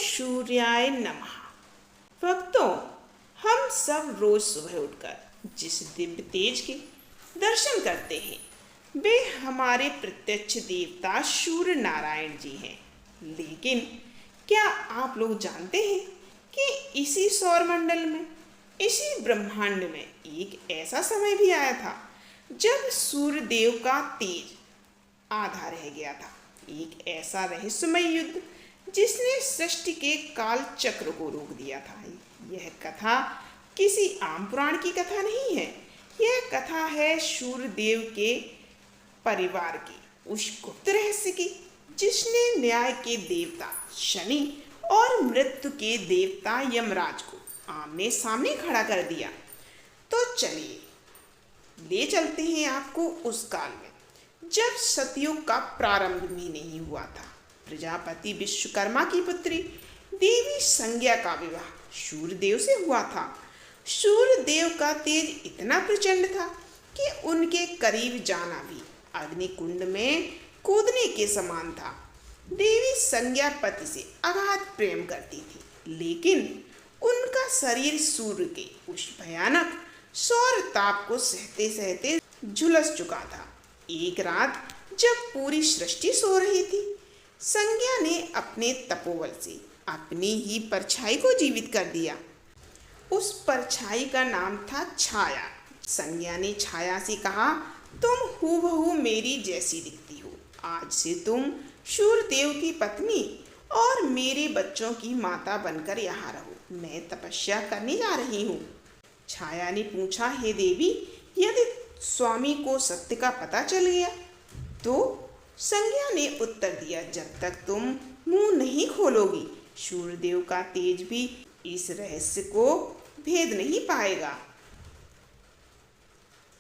सूर्याय नमः। भक्तों, हम सब रोज सुबह उठकर जिस दिव्य तेज के दर्शन करते हैं वे हमारे प्रत्यक्ष देवता सूर्य नारायण जी हैं। लेकिन क्या आप लोग जानते हैं कि इसी सौरमंडल में, इसी ब्रह्मांड में एक ऐसा समय भी आया था जब सूर्य देव का तेज आधा रह गया था। एक ऐसा रहस्यमय युद्ध जिसने सृष्टि के काल चक्र को रोक दिया था। यह कथा किसी आम पुराण की कथा नहीं है। यह कथा है सूर्य देव के परिवार की, उस गुप्त रहस्य की जिसने न्याय के देवता शनि और मृत्यु के देवता यमराज को आमने सामने खड़ा कर दिया। तो चलिए ले चलते हैं आपको उस काल में जब सतयुग का प्रारंभ भी नहीं हुआ था। प्रजापति विश्वकर्मा की पुत्री देवी संज्ञा का विवाह सूर्यदेव से हुआ था। सूर्यदेव का तेज इतना प्रचंड था कि उनके करीब जाना भी अग्निकुंड में कूदने के समान था। देवी संज्ञा पति से अगाध प्रेम करती थी, लेकिन उनका शरीर सूर्य के उस भयानक सौर ताप को सहते सहते झुलस चुका था। एक रात जब पूरी सृष्टि सो रही थी, संज्ञा ने अपने तपोबल से अपनी ही परछाई को जीवित कर दिया। उस परछाई का नाम था छाया। संज्ञा ने छाया से कहा, तुम हूबहू मेरी जैसी दिखती हो। आज से तुम सूर्यदेव की पत्नी और मेरे बच्चों की माता बनकर यहाँ रहो। मैं तपस्या करने जा रही हूँ। छाया ने पूछा, हे देवी, यदि स्वामी को सत्य का पता चल गया तो? संज्ञा ने उत्तर दिया, जब तक तुम मुंह नहीं खोलोगी सूर्यदेव का तेज भी इस रहस्य को भेद नहीं पाएगा।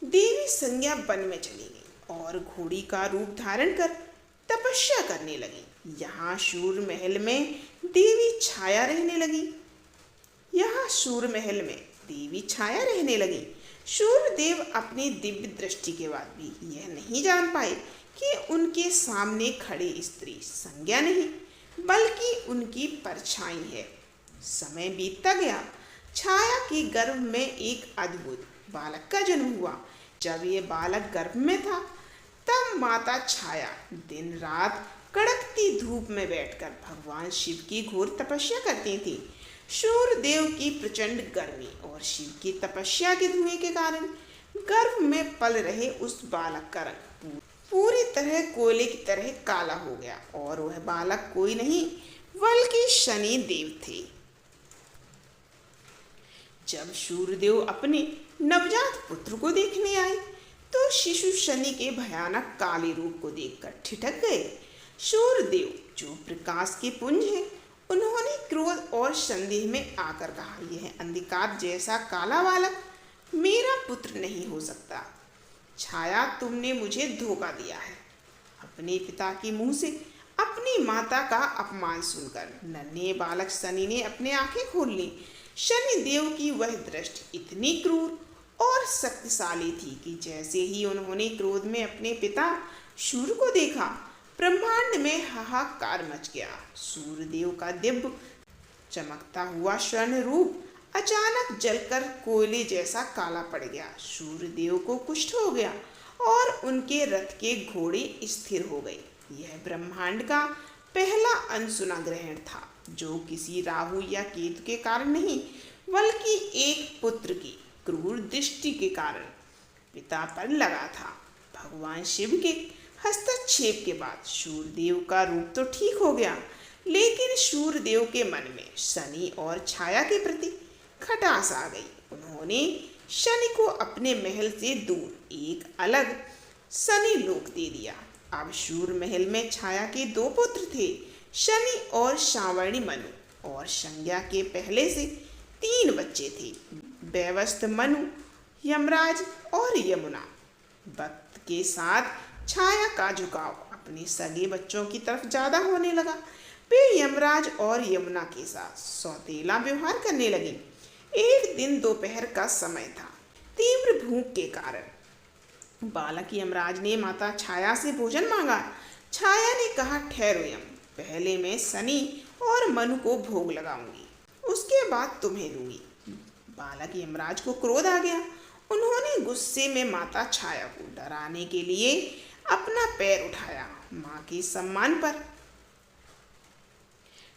देवी संज्ञा वन में चली गई और घोड़ी का रूप धारण कर तपस्या करने लगी। यहाँ सूर्य महल में देवी छाया रहने लगी। सूर्यदेव अपनी दिव्य दृष्टि के बाद भी यह नहीं जान पाए कि उनके सामने खड़े स्त्री संज्ञा नहीं बल्कि उनकी परछाई है। समय बीतता गया। छाया के गर्भ में एक अद्भुत बालक का जन्म हुआ। जब ये बालक गर्भ में था तब माता छाया दिन रात कड़कती धूप में बैठकर भगवान शिव की घोर तपस्या करती थी। सूर्यदेव की प्रचंड गर्मी और शिव की तपस्या के धुएं के कारण गर्भ में पल रहे उस बालक का रंग पूरी तरह कोयले की तरह काला हो गया और वह बालक कोई नहीं बल्कि शनि देव थे। जब सूर्यदेव अपने नवजात पुत्र को देखने आए तो शिशु शनि के भयानक काले रूप को देखकर ठिठक गए। सूर्यदेव जो प्रकाश के पुंज हैं, उन्होंने क्रोध और संदेह में आकर कहा, यह अंधकार जैसा काला बालक मेरा पुत्र नहीं हो सकता। छाया, तुमने मुझे धोखा दिया है। अपने पिता के मुंह से अपनी माता का अपमान सुनकर नन्हे बालक शनि ने अपनी आंखें खोल ली। शनि देव की वह दृष्टि इतनी क्रूर और शक्तिशाली थी कि जैसे ही उन्होंने क्रोध में अपने पिता सूर्य को देखा, ब्रह्मांड में हाहाकार मच गया। सूर्यदेव का दिव्य चमकता हुआ स्वर्ण रूप अचानक जलकर कोयले जैसा काला पड़ गया। सूर्यदेव को कुष्ठ हो गया और उनके रथ के घोड़े स्थिर हो गए। यह ब्रह्मांड का पहला अनसुना ग्रहण था जो किसी राहु या केतु के कारण नहीं बल्कि एक पुत्र की क्रूर दृष्टि के कारण पिता पर लगा था। भगवान शिव के हस्तक्षेप के बाद सूर्यदेव का रूप तो ठीक हो गया, लेकिन सूर्यदेव के मन में शनि और छाया के प्रति खटास आ गई। उन्होंने शनि को अपने महल से दूर एक अलग शनि लोक दे दिया। अब सूर्य महल में छाया के दो पुत्र थे, शनि और सावर्णी मनु, और संज्ञा के पहले से 3 बच्चे थे, वैवस्वत मनु, यमराज और यमुना। वक्त के साथ छाया का झुकाव अपने सगे बच्चों की तरफ ज्यादा होने लगा। वे यमराज और यमुना के साथ सौतेला व्यवहार करने लगे। एक दिन दोपहर का समय था। तीव्र भूख के कारण बालक यमराज ने माता छाया से भोजन मांगा। छाया ने कहा, ठहरो यम, पहले मैं शनि और मनु को भोग लगाऊंगी, उसके बाद तुम्हें दूंगी। बालक यमराज को क्रोध आ गया। उन्होंने गुस्से में माता छाया को डराने के लिए अपना पैर उठाया। मां के सम्मान पर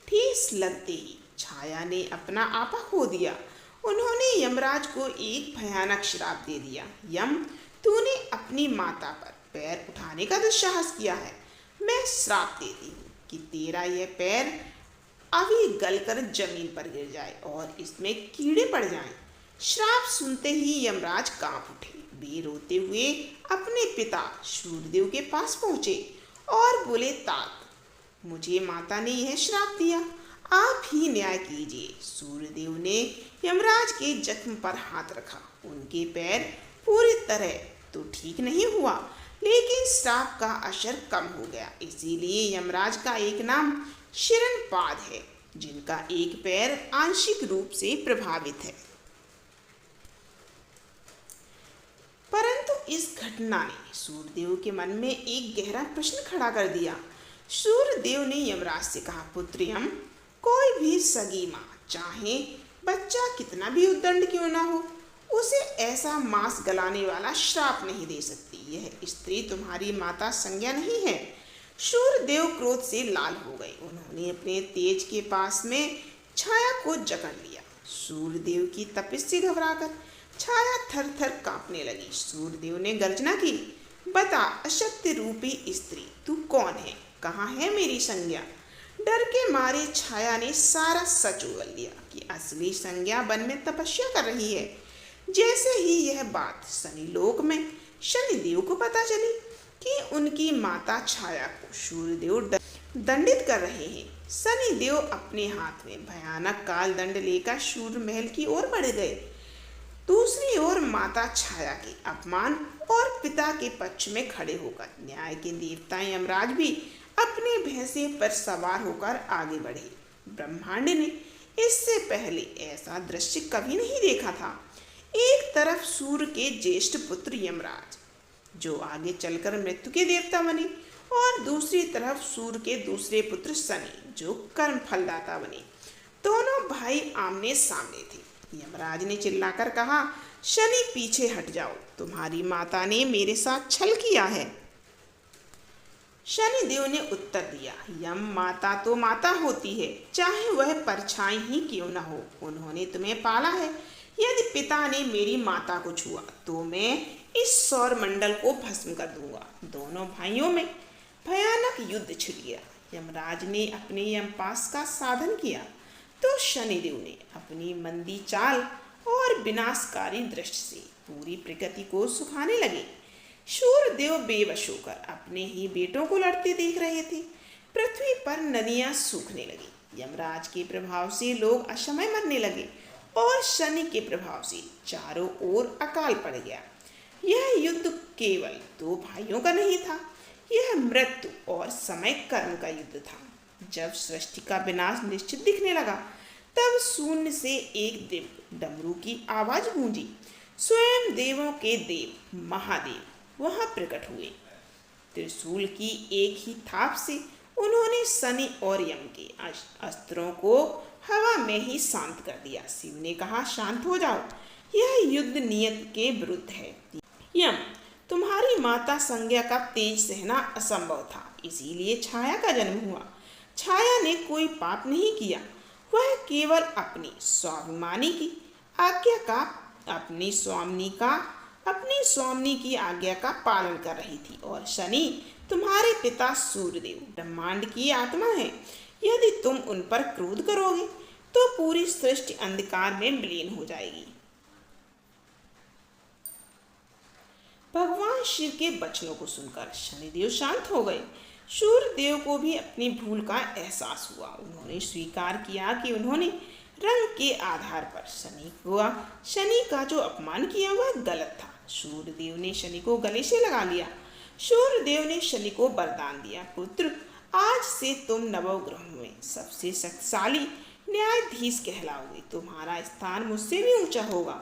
ठेस लगते ही छाया ने अपना आपा खो दिया। उन्होंने यमराज को एक भयानक श्राप दे दिया। यम, तूने अपनी माता पर पैर उठाने का दुस्साहस किया है। मैं श्राप देती हूँ कि तेरा यह पैर अभी गलकर जमीन पर गिर जाए और इसमें कीड़े पड़ जाएं। श्राप सुनते ही यमराज कांप उठे। वे रोते हुए अपने पिता सूर्यदेव के पास पहुंचे और बोले, तात, मुझे माता ने यह श्राप दिया, आप ही न्याय कीजिए। सूर्यदेव ने यमराज के जख्म पर हाथ रखा। उनके पैर पूरी तरह तो ठीक नहीं हुआ, लेकिन श्राप का असर कम हो गया। इसीलिए यमराज का एक नाम शिरनपाद है, जिनका एक पैर आंशिक रूप से प्रभावित है। परंतु इस घटना ने सूर्यदेव के मन में एक गहरा प्रश्न खड़ा कर दिया। सूर्यदेव ने यमराज से कहा, पुत्र यम, कोई भी सगी माँ चाहे बच्चा कितना भी उद्दंड क्यों ना हो, उसे ऐसा मांस गलाने वाला श्राप नहीं दे सकती। यह स्त्री तुम्हारी माता संज्ञा नहीं है। सूर्यदेव क्रोध से लाल हो गए। उन्होंने अपने तेज के पास में छाया को जकड़ लिया। सूर्यदेव की तपिश से घबराकर छाया थर थर कांपने लगी। सूर्यदेव ने गर्जना की, बता असत्य रूपी स्त्री, तू कौन है? कहाँ है मेरी संज्ञा? डर के मारे छाया ने सारा सच उगल दिया कि असली संज्ञा वन में तपस्या कर रही है। जैसे ही यह बात शनिलोक में शनिदेव को पता चली कि उनकी माता छाया को सूर्यदेव दंडित कर रहे हैं, शनिदेव अपने हाथ में भयानक काल दंड लेकर सूर्य महल की ओर बढ़ गए। दूसरी ओर माता छाया के अपमान और पिता के पक्ष में खड़े होकर न्याय के देवता यमराज भी अपने भैंसे पर सवार होकर आगे बढ़े। ब्रह्मांड ने इससे पहले ऐसा दृश्य कभी नहीं देखा था। एक तरफ सूर्य के ज्येष्ठ पुत्र यमराज, जो आगे चलकर मृत्यु के देवता बने, और दूसरी तरफ सूर्य के दूसरे पुत्र शनि, जो कर्म फलदाता बने। दोनों भाई आमने सामने थे। यमराज ने चिल्लाकर कहा, शनि पीछे हट जाओ, तुम्हारी माता ने मेरे साथ छल किया है। शनिदेव ने उत्तर दिया, यम, माता तो माता होती है, चाहे वह परछाई ही क्यों न हो। उन्होंने तुम्हें पाला है। यदि पिता ने मेरी माता को छुआ तो मैं इस सौर मंडल को भस्म कर दूंगा। दोनों भाइयों में भयानक युद्ध छिड़ गया। यमराज ने अपने यमपास का साधन किया तो शनिदेव ने अपनी मंदी चाल और विनाशकारी दृष्टि से पूरी प्रकृति को सुखाने लगे। सूर्यदेव बेवश होकर अपने ही बेटों को लड़ते देख रहे थे। पृथ्वी पर नदियां सूखने लगी। यमराज के प्रभाव से लोग असमय मरने लगे और शनि के प्रभाव से चारों ओर अकाल पड़ गया। यह युद्ध केवल दो भाइयों का नहीं था, यह मृत्यु और समय कर्म का युद्ध था। जब सृष्टि का विनाश निश्चित दिखने लगा, तब शून्य से एक दिव्य डमरू की आवाज गूंजी। स्वयं देवों के देव महादेव वहां प्रकट हुए। त्रिशूल की एक ही थाप से उन्होंने शनि और यम के अस्त्रों को हवा में ही शांत कर दिया। शिव ने कहा, शांत हो जाओ, यह युद्ध नियत के विरुद्ध है। यम, तुम्हारी माता संज्ञा का तेज सहना असंभव था, इसीलिए छाया का जन्म हुआ। छाया ने कोई पाप नहीं किया, वह केवल अपनी स्वाभिमानी की आज्ञा का अपनी स्वामिनी की आज्ञा का पालन कर रही थी। और शनि तुम्हारे पिता सूर्यदेव ब्रह्मांड की आत्मा है। यदि तुम उन पर क्रोध करोगे तो पूरी सृष्टि अंधकार में विलीन हो जाएगी। भगवान शिव के वचनों को सुनकर शनिदेव शांत हो गए। सूर्यदेव को भी अपनी भूल का एहसास हुआ। उन्होंने स्वीकार किया कि उन्होंने रंग के आधार पर शनि का जो अपमान किया वह गलत था। सूर्यदेव ने शनि को गले से लगा लिया। सूर्यदेव ने शनि को वरदान दिया, पुत्र, आज से तुम नवग्रहों में सबसे शक्तिशाली न्यायाधीश कहलाओगे। तुम्हारा स्थान मुझसे भी ऊंचा होगा।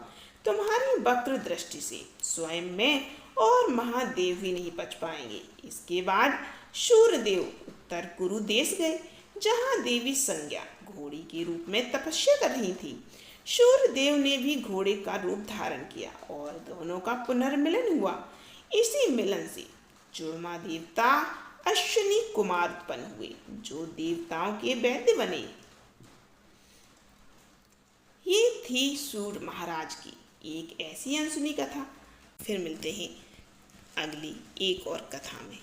तुम्हारी वक्र दृष्टि से स्वयं मैं और महादेव भी नहीं बच पाएंगे। इसके बाद सूर्यदेव उत्तर कुरु देश गए। जहाँ देवी संज्ञा घोड़ी के रूप में तपस्या कर रही थी। सूर्यदेव ने भी घोड़े का रूप धारण किया और दोनों का पुनर्मिलन हुआ। इसी मिलन से जुड़वा देवता अश्विनी कुमार उत्पन्न हुए, जो देवताओं के वैद्य बने। ये थी सूर्य महाराज की एक ऐसी अनसुनी कथा। फिर मिलते हैं अगली एक और कथा में।